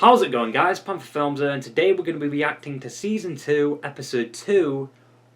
How's it going, guys? Panther Films here, and today we're going to be reacting to Season 2, Episode 2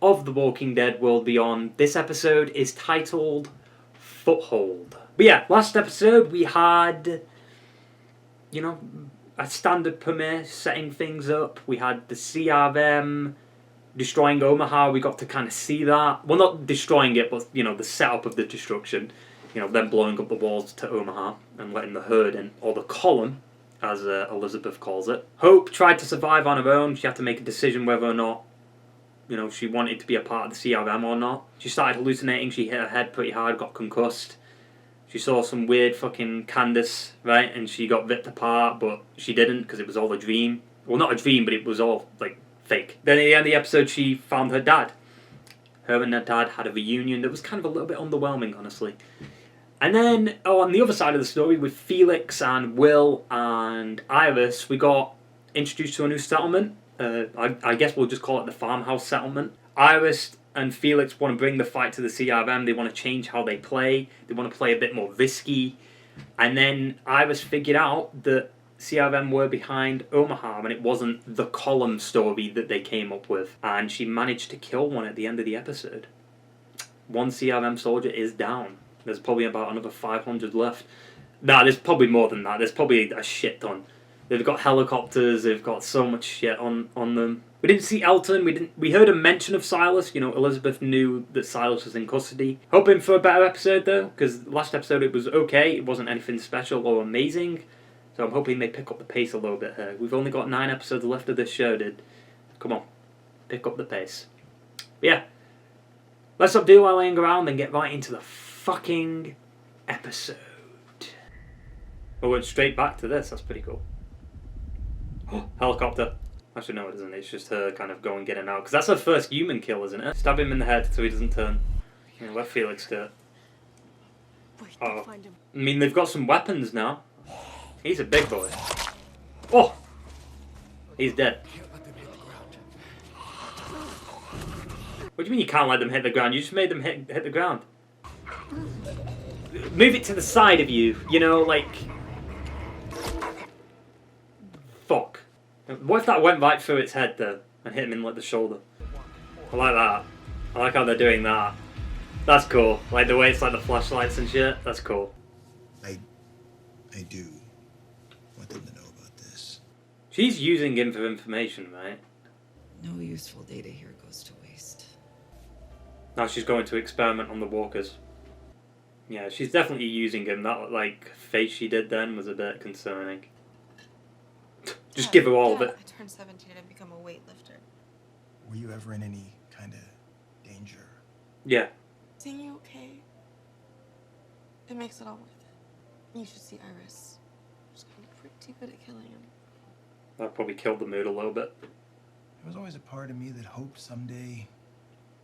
of The Walking Dead World Beyond. This episode is titled Foothold. But yeah, last episode we had, a standard premiere setting things up. We had the C.R.M. destroying Omaha. We got to kind of see that. Well, not destroying it, but, the setup of the destruction. Them blowing up the walls to Omaha and letting the herd in, or the column, as Elizabeth calls it. Hope tried to survive on her own. She had to make a decision whether or not, she wanted to be a part of the C.R.M. or not. She started hallucinating. She hit her head pretty hard, got concussed. She saw some weird fucking Candace, right? And she got ripped apart, but she didn't because it was all a dream. Well, not a dream, but it was all, fake. Then at the end of the episode, she found her dad. Her and her dad had a reunion that was kind of a little bit underwhelming, honestly. And then, on the other side of the story, with Felix and Will and Iris, we got introduced to a new settlement. I guess we'll just call it the farmhouse settlement. Iris and Felix want to bring the fight to the C.R.M. They want to change how they play. They want to play a bit more risky. And then Iris figured out that C.R.M. were behind Omaha, and it wasn't the column story that they came up with. And she managed to kill one at the end of the episode. One C.R.M. soldier is down. There's probably about another 500 left. Nah, there's probably more than that. There's probably a shit ton. They've got helicopters. They've got so much shit on them. We didn't see Elton. We heard a mention of Silas. Elizabeth knew that Silas was in custody. Hoping for a better episode though, because last episode it was okay. It wasn't anything special or amazing. So I'm hoping they pick up the pace a little bit here. We've only got 9 episodes left of this show, dude. Come on, pick up the pace. But yeah, let's not do our laying around and get right into the fucking episode. We went straight back to this. That's pretty cool. Oh, helicopter. Actually, no, it isn't. It's just her kind of going, getting out. Because that's her first human kill, isn't it? Stab him in the head so he doesn't turn. Let Felix do it. Oh. I mean, they've got some weapons now. He's a big boy. Oh! He's dead. What do you mean you can't let them hit the ground? You just made them hit the ground. Move it to the side of you, Fuck. What if that went right through its head, though, and hit him in, the shoulder? I like that. I like how they're doing that. That's cool. Like, the way it's, the flashlights and shit. That's cool. I do want them to know about this. She's using him for information, right? No useful data here goes to waste. Now she's going to experiment on the walkers. Yeah, she's definitely using him. That, face she did then was a bit concerning. Just give her all of it. I turned 17 and become a weightlifter. Were you ever in any kind of danger? Yeah. Seeing you okay, it makes it all worth it. You should see Iris. She's pretty good at killing him. That probably killed the mood a little bit. There was always a part of me that hoped someday...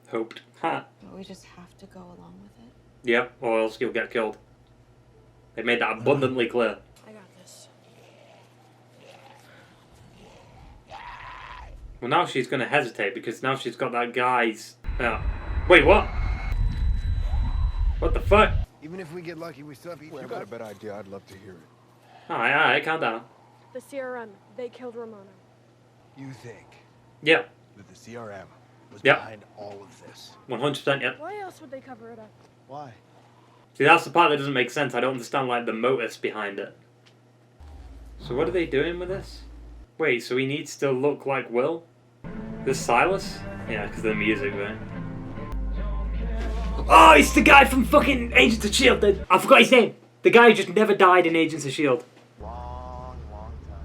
Hoped. Ha. But we just have to go along with it. Yep, or else you'll get killed. They made that abundantly clear. I got this. Well, now she's going to hesitate because now she's got that guy's... Wait, what? What the fuck? Even if we get lucky, we still have to eat. You got a better idea, I'd love to hear it. Alright, calm down. The C.R.M. They killed Ramona. You think Yep. that the C.R.M. was Yep. behind all of this? 100% yep. Why else would they cover it up? Why? See, that's the part that doesn't make sense. I don't understand, the motives behind it. So what are they doing with this? Wait, so he needs to look like Will? This Silas? Yeah, because of the music, right? Oh, it's the guy from fucking Agents of S.H.I.E.L.D. dude. I forgot his name. The guy who just never died in Agents of S.H.I.E.L.D. Long time.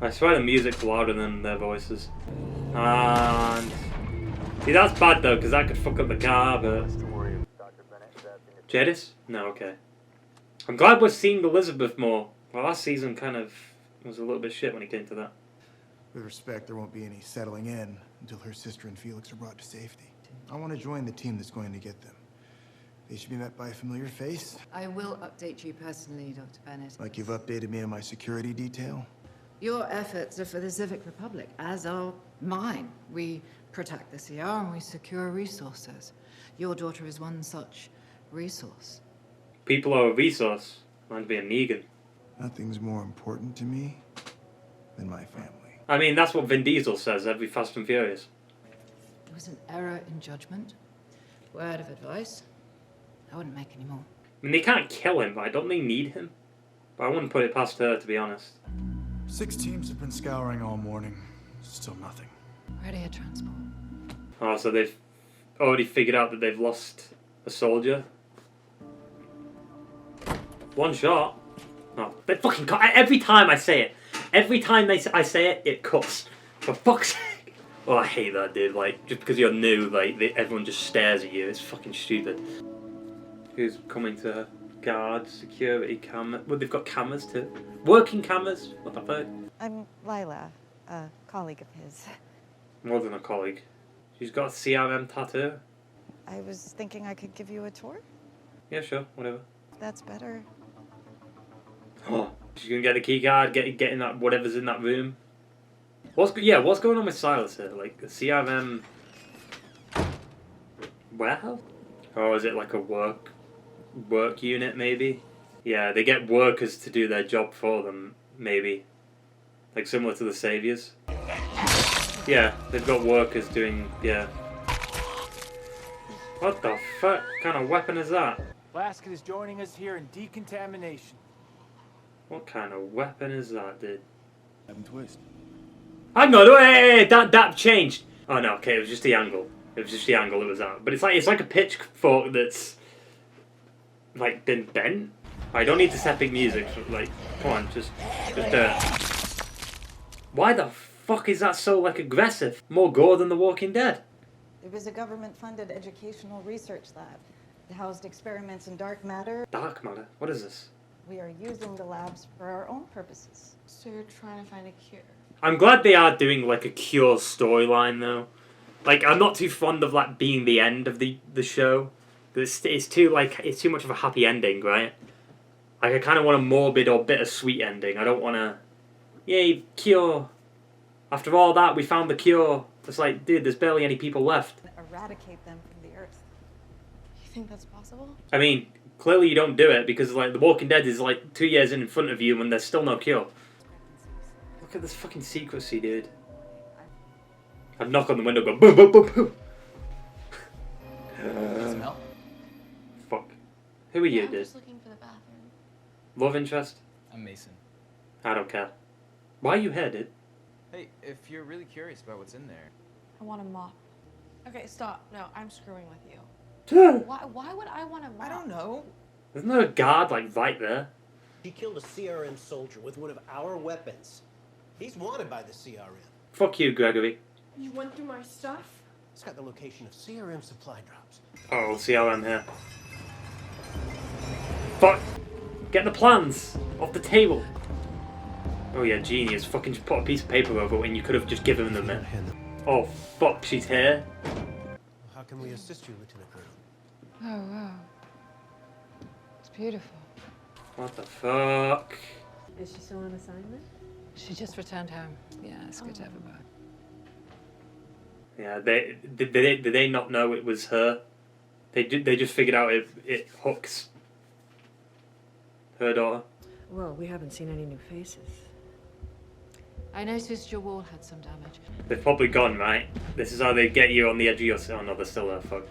I swear the music's louder than their voices. And... See, that's bad though, because that could fuck up the car, but... Jadis? No, okay. I'm glad we're seeing Elizabeth more. Well, last season kind of was a little bit shit when it came to that. With respect, there won't be any settling in until her sister and Felix are brought to safety. I want to join the team that's going to get them. They should be met by a familiar face. I will update you personally, Dr. Bennett. Like you've updated me on my security detail. Your efforts are for the Civic Republic, as are mine. We protect the CR and we secure resources. Your daughter is one such resource. People are a resource. Mine's being Negan. Nothing's more important to me than my family. I mean, that's what Vin Diesel says every Fast and Furious. It was an error in judgment. Word of advice, I wouldn't make any more. I mean, they can't kill him, but I don't think they need him. But I wouldn't put it past her, to be honest. 6 teams have been scouring all morning. Still nothing. Ready a transport. Oh, so they've already figured out that they've lost a soldier. One shot. Oh, they fucking cut. Every time I say it, I say it, it cuts. For fuck's sake. Oh, I hate that, dude. Like, just because you're new, like, everyone just stares at you. It's fucking stupid. Who's coming to guard, security, camera? Well, they've got cameras too. Working cameras? What the fuck? I'm Lila, a colleague of his. More than a colleague. She's got a C.R.M. tattoo. I was thinking I could give you a tour. Yeah, sure, whatever. That's better. Oh, she's gonna get the key card, get in that whatever's in that room. What's going on with Silas here? Like the C.R.M. warehouse? Or is it like a work unit maybe? Yeah, they get workers to do their job for them, maybe. Like similar to the Saviors. Yeah, they've got workers doing, yeah. What the fuck kind of weapon is that? Laskin is joining us here in decontamination. What kind of weapon is that, dude? Twist. Hang on, hey, that changed. Oh no, okay, it was just the angle. It was just the angle it was at. But it's like a pitchfork that's like been bent. I don't need to set big music. Like, come on, just do it. Why the fuck is that so like aggressive? More gore than The Walking Dead. It was a government-funded educational research lab. It housed experiments in dark matter. Dark matter? What is this? We are using the labs for our own purposes. So you're trying to find a cure? I'm glad they are doing like a Cure storyline though. Like, I'm not too fond of like being the end of the show. It's too much of a happy ending, right? Like, I kind of want a morbid or bittersweet ending. I don't want to, yay, cure. After all that, we found the cure. It's like, dude, there's barely any people left. Eradicate them from the earth. You think that's possible? I mean, clearly you don't do it because like The Walking Dead is like 2 years in front of you and there's still no cure. Look at this fucking secrecy, dude. I'd knock on the window, go boom, boom, boom, boom. Smell? Fuck. Who are you, I'm dude? just looking for the bathroom. Love interest? I'm Mason. I don't care. Why are you here, dude? Hey, if you're really curious about what's in there. I want a mop. Okay, stop. No, I'm screwing with you. Isn't Why would I want a mop? I don't know. there a guard like right there? He killed a C.R.M. soldier with one of our weapons. He's wanted by the C.R.M. Fuck you, Gregory. You went through my stuff? It's got the location of C.R.M. supply drops. Oh, we'll see how I'm here. Fuck! Get the plans off the table. Oh yeah, genius. Fucking just put a piece of paper over when you could have just given them it. Oh fuck, she's here. How can we assist you, Lieutenant Colonel? Oh, wow. It's beautiful. What the fuck? Is she still on assignment? She just returned home. Yeah, it's good to have her back. Yeah, did they not know it was her? They just figured out it hooks her daughter. Well, we haven't seen any new faces. I noticed your wall had some damage. They've probably gone, right? This is how they get you on the edge of your... Oh no, they're still there, fuck.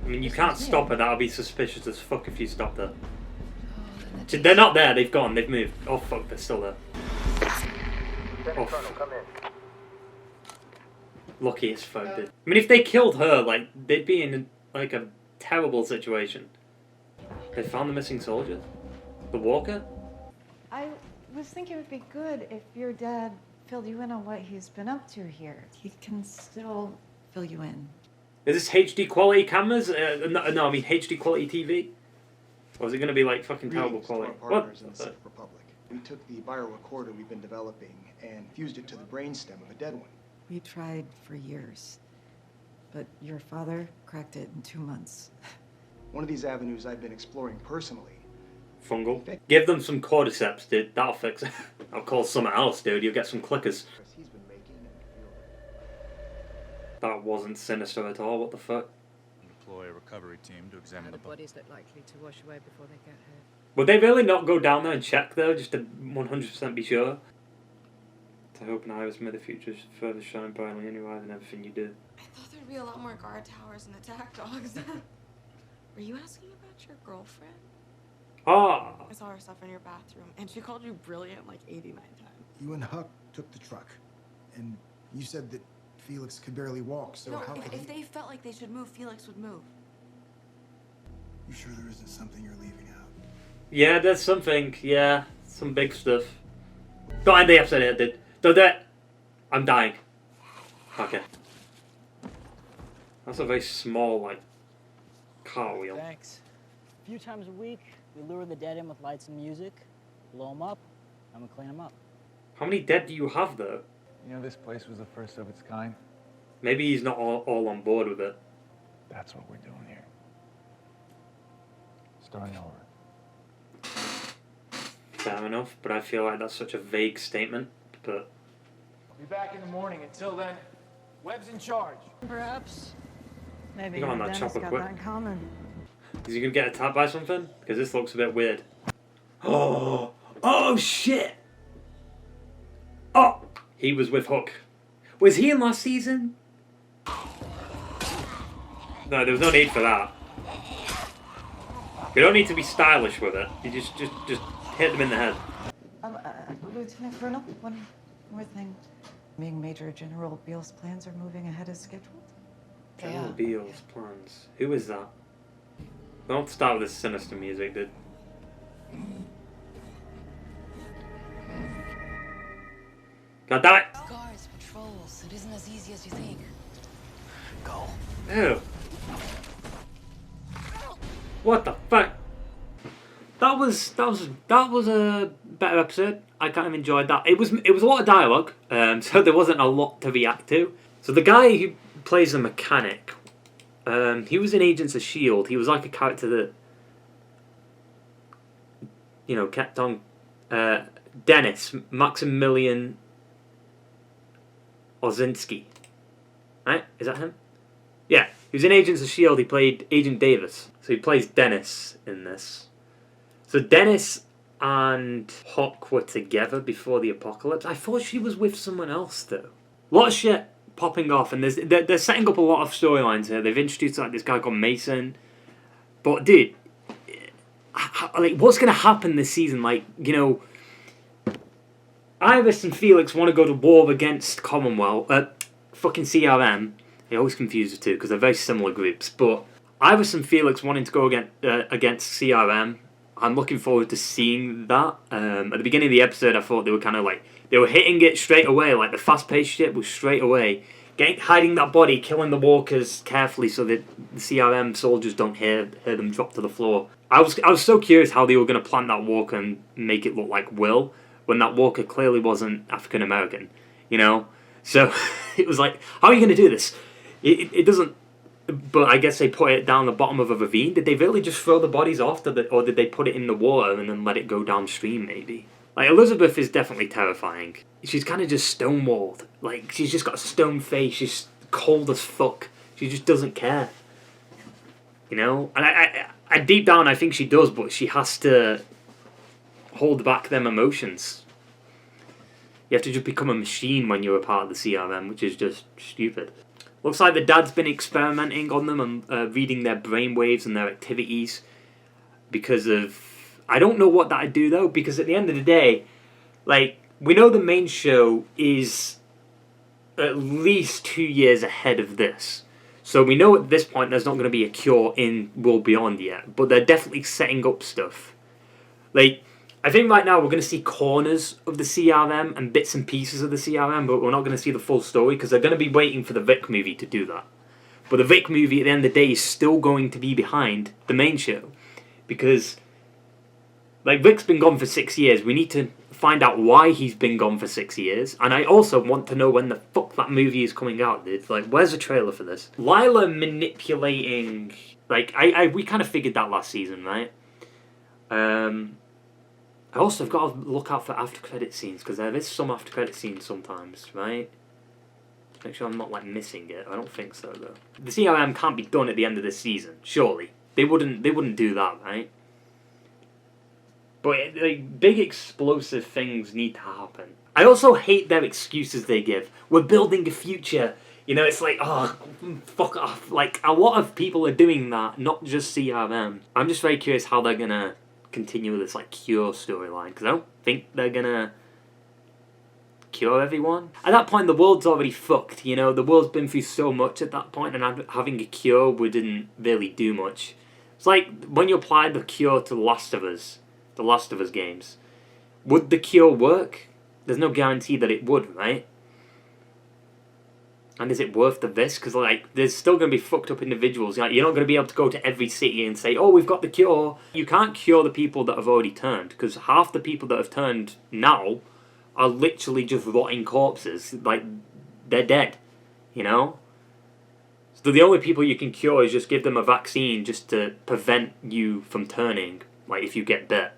I mean, you can't stop her, that'll be suspicious as fuck if you stopped her. They're not there, they've gone, they've moved. Oh fuck, they're still there. Oh, come in. lucky as fuck, dude. I mean, if they killed her, like, they'd be in, like, a terrible situation. They found the missing soldier? The walker? I was thinking it would be good if your dad filled you in on what he's been up to here. He can still fill you in. Is this HD quality cameras? No, I mean HD quality TV? Or is it going to be, like, fucking terrible Greetings to quality? our partners in the What? Czech Republic. We took the biorecorder we've been developing and fused it to the brainstem of a dead one. We tried for years, but your father cracked it in 2 months. One of these avenues I've been exploring personally. Fungal. Give them some cordyceps, dude. That'll fix it. I'll call something else, dude. You'll get some clickers. He's been making That wasn't sinister at all. What the fuck? Deploy a recovery team to examine The the bodies look likely to wash away before they get here. Would they really not go down there and check though, just to 100% be sure? I hope and Iris may the future further shine brightly in your eyes and everything you do. I thought there'd be a lot more guard towers and attack dogs. Were you asking about your girlfriend? Ah! I saw her stuff in your bathroom, and she called you brilliant like 89 times. You and Huck took the truck, and you said that Felix could barely walk, so No, how could if he... they felt like they should move, Felix would move. You sure there isn't something you're leaving out? Yeah, there's something. Yeah, some big stuff. Don't end the episode here, dude. Don't do it! I'm dying. Okay. That's a very small, like, cartwheel. Thanks. A few times a week, we lure the dead in with lights and music, blow them up, and we clean them up. How many dead do you have, though? You know, this place was the first of its kind. Maybe he's not all on board with it. That's what we're doing here. Starting over. Fair enough, but I feel like that's such a vague statement. But Be back in the morning. Until then, Webb's in charge. Perhaps. Maybe You got on that Dennis chopper got quick. that in common. is he gonna get attacked by something? Because this looks a bit weird. Oh! Oh shit! Oh! He was with Hook. Was he in last season? No, there was no need for that. You don't need to be stylish with it. You just hit them in the head. Lieutenant Colonel, one more thing. Being Major General Beale's plans are moving ahead as scheduled. General Beale's plans. Who is that? Don't start with this sinister music, dude. God damn it! Guards, patrols. It isn't as easy as you think. Go. Ew. What the fuck? That was a better episode. I kind of enjoyed that. It was a lot of dialogue, so there wasn't a lot to react to. So the guy who plays the mechanic, he was in Agents of S.H.I.E.L.D. He was like a character that, you know, kept on. Dennis Maximilian Ozinski, right? Is that him? Yeah, he was in Agents of S.H.I.E.L.D. He played Agent Davis, so he plays Dennis in this. So Dennis and Hawk were together before the apocalypse. I thought she was with someone else though. A lot of shit popping off, and they're setting up a lot of storylines here. They've introduced like this guy called Mason, but dude, like what's gonna happen this season? Like, you know, Iris and Felix want to go to war against Commonwealth, fucking C.R.M. I always confuse the two because they're very similar groups. But Iris and Felix wanting to go against C.R.M. I'm looking forward to seeing that. At the beginning of the episode, I thought they were kind of like they were hitting it straight away. Like the fast-paced shit was straight away, hiding that body, killing the walkers carefully so that the C.R.M. soldiers don't hear them drop to the floor. I was so curious how they were going to plant that walker and make it look like Will, when that walker clearly wasn't African American, you know? So it was like, how are you going to do this? It doesn't, but I guess they put it down the bottom of a ravine. Did they really just throw the bodies off, or did they put it in the water and then let it go downstream maybe? Like, Elizabeth is definitely terrifying. She's kind of just stonewalled. Like, she's just got a stone face, she's cold as fuck. She just doesn't care. You know? And I deep down I think she does, but she has to hold back them emotions. You have to just become a machine when you're a part of the C.R.M, which is just stupid. Looks like the dad's been experimenting on them and reading their brainwaves and their activities because of... I don't know what that'd do though, because at the end of the day, like, we know the main show is at least 2 years ahead of this. So we know at this point there's not going to be a cure in World Beyond yet, but they're definitely setting up stuff. Like, I think right now we're going to see corners of the C.R.M. and bits and pieces of the C.R.M., but we're not going to see the full story because they're going to be waiting for the Vic movie to do that. But the Vic movie at the end of the day is still going to be behind the main show because, like, Vic's been gone for 6 years. We need to find out why he's been gone for 6 years, and I also want to know when the fuck that movie is coming out, dude. Like, where's the trailer for this? Lila manipulating... Like, we kind of figured that last season, right? I also have got to look out for after credit scenes because there is some after credit scenes sometimes, right? Make sure I'm not like missing it. I don't think so though. The C.R.M. can't be done at the end of this season, surely. They wouldn't do that, right? But like, big explosive things need to happen. I also hate their excuses they give. We're building a future. You know, it's like, oh, fuck off. Like, a lot of people are doing that, not just C.R.M. I'm just very curious how they're gonna continue with this, like, cure storyline, because I don't think they're gonna cure everyone. At that point, the world's already fucked, you know? The world's been through so much at that point, and having a cure wouldn't really do much. It's like when you apply the cure to the Last of Us games. Would the cure work? There's no guarantee that it would, right? And is it worth the risk? Because, like, there's still going to be fucked up individuals. Like, you're not going to be able to go to every city and say, oh, we've got the cure. You can't cure the people that have already turned, because half the people that have turned now are literally just rotting corpses. Like, they're dead, you know? So the only people you can cure is just give them a vaccine just to prevent you from turning, like, if you get bit.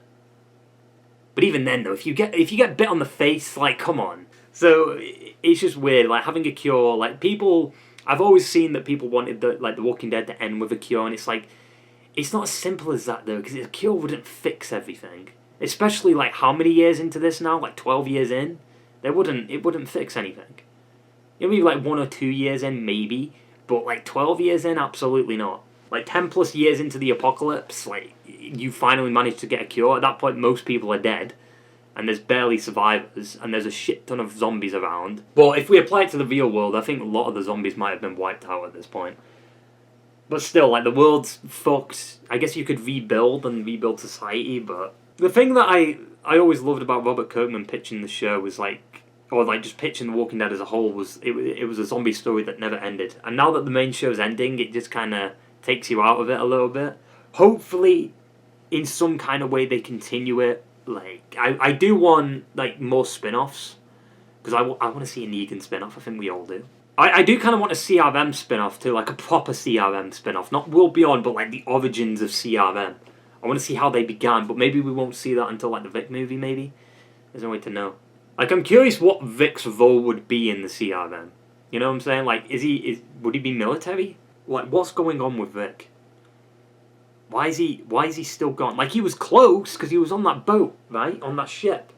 But even then, though, if you get bit on the face, like, come on. So it's just weird, like, having a cure, like, people, I've always seen that people wanted The Walking Dead to end with a cure, and it's like, it's not as simple as that, though, because a cure wouldn't fix everything. Especially, like, how many years into this now? Like, 12 years in? It wouldn't fix anything. It would be, like, 1 or 2 years in, maybe, but, like, 12 years in, absolutely not. Like, 10 plus years into the apocalypse, like, you finally managed to get a cure. At that point, most people are dead. And there's barely survivors, and there's a shit ton of zombies around. But if we apply it to the real world, I think a lot of the zombies might have been wiped out at this point. But still, like, the world's fucked. I guess you could rebuild society, but... The thing that I always loved about Robert Kirkman pitching the show was, like... Or, like, just pitching The Walking Dead as a whole was... It was a zombie story that never ended. And now that the main show's ending, it just kind of takes you out of it a little bit. Hopefully, in some kind of way, they continue it. Like, I do want, like, more spin-offs, because I want to see a Negan spin-off. I think we all do. I do kind of want a C.R.M. spin-off too, like a proper C.R.M. spin-off, not World Beyond, but like the origins of C.R.M. I want to see how they began, but maybe we won't see that until like the Vic movie, maybe. There's no way to know. Like, I'm curious what Vic's role would be in the C.R.M. You know what I'm saying? Like, would he be military? Like, what's going on with Vic? Why is he still gone? Like, he was close, because he was on that boat, right? On that ship.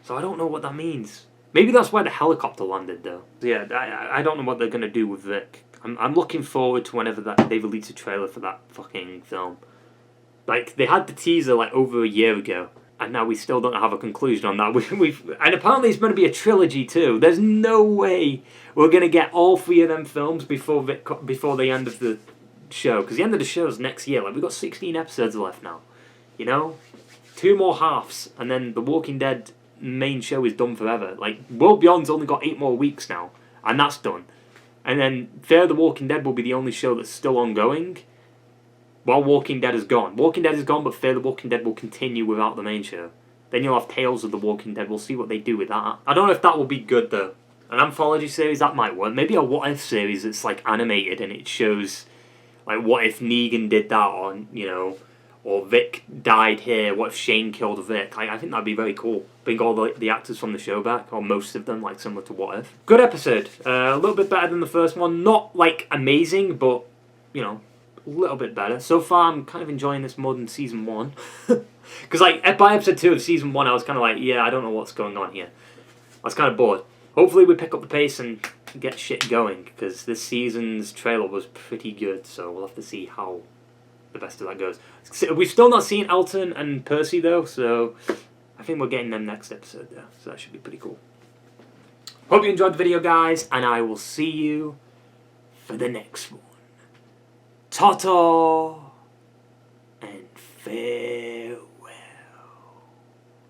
So I don't know what that means. Maybe that's where the helicopter landed, though. Yeah, I don't know what they're going to do with Vic. I'm looking forward to whenever they release a trailer for that fucking film. Like, they had the teaser, like, over a year ago. And now we still don't have a conclusion on that. And apparently it's going to be a trilogy, too. There's no way we're going to get all 3 of them films before the end of the show, because the end of the show is next year. Like, we've got 16 episodes left now, you know, 2 more halves, and then the Walking Dead main show is done forever. Like, World Beyond's only got 8 more weeks now, and that's done. And then Fear the Walking Dead will be the only show that's still ongoing while Walking Dead is gone. Walking Dead is gone, but Fear the Walking Dead will continue without the main show. Then you'll have Tales of the Walking Dead. We'll see what they do with that. I don't know if that will be good, though. An anthology series, that might work. Maybe a What If series that's like animated and it shows, like, what if Negan did that, or, you know, or Vic died here, what if Shane killed Vic? Like, I think that'd be very cool. Bring all the actors from the show back, or most of them, like, similar to What If. Good episode. A little bit better than the first one. Not, like, amazing, but, you know, a little bit better. So far, I'm kind of enjoying this more than Season 1. Because, like, by Episode 2 of Season 1, I was kind of like, yeah, I don't know what's going on here. I was kind of bored. Hopefully we pick up the pace and get shit going, because this season's trailer was pretty good, so we'll have to see how the rest of that goes. We've still not seen Elton and Percy, though, so I think we're getting them next episode, though, so that should be pretty cool. Hope you enjoyed the video, guys, and I will see you for the next one. Ta-ta! And fair.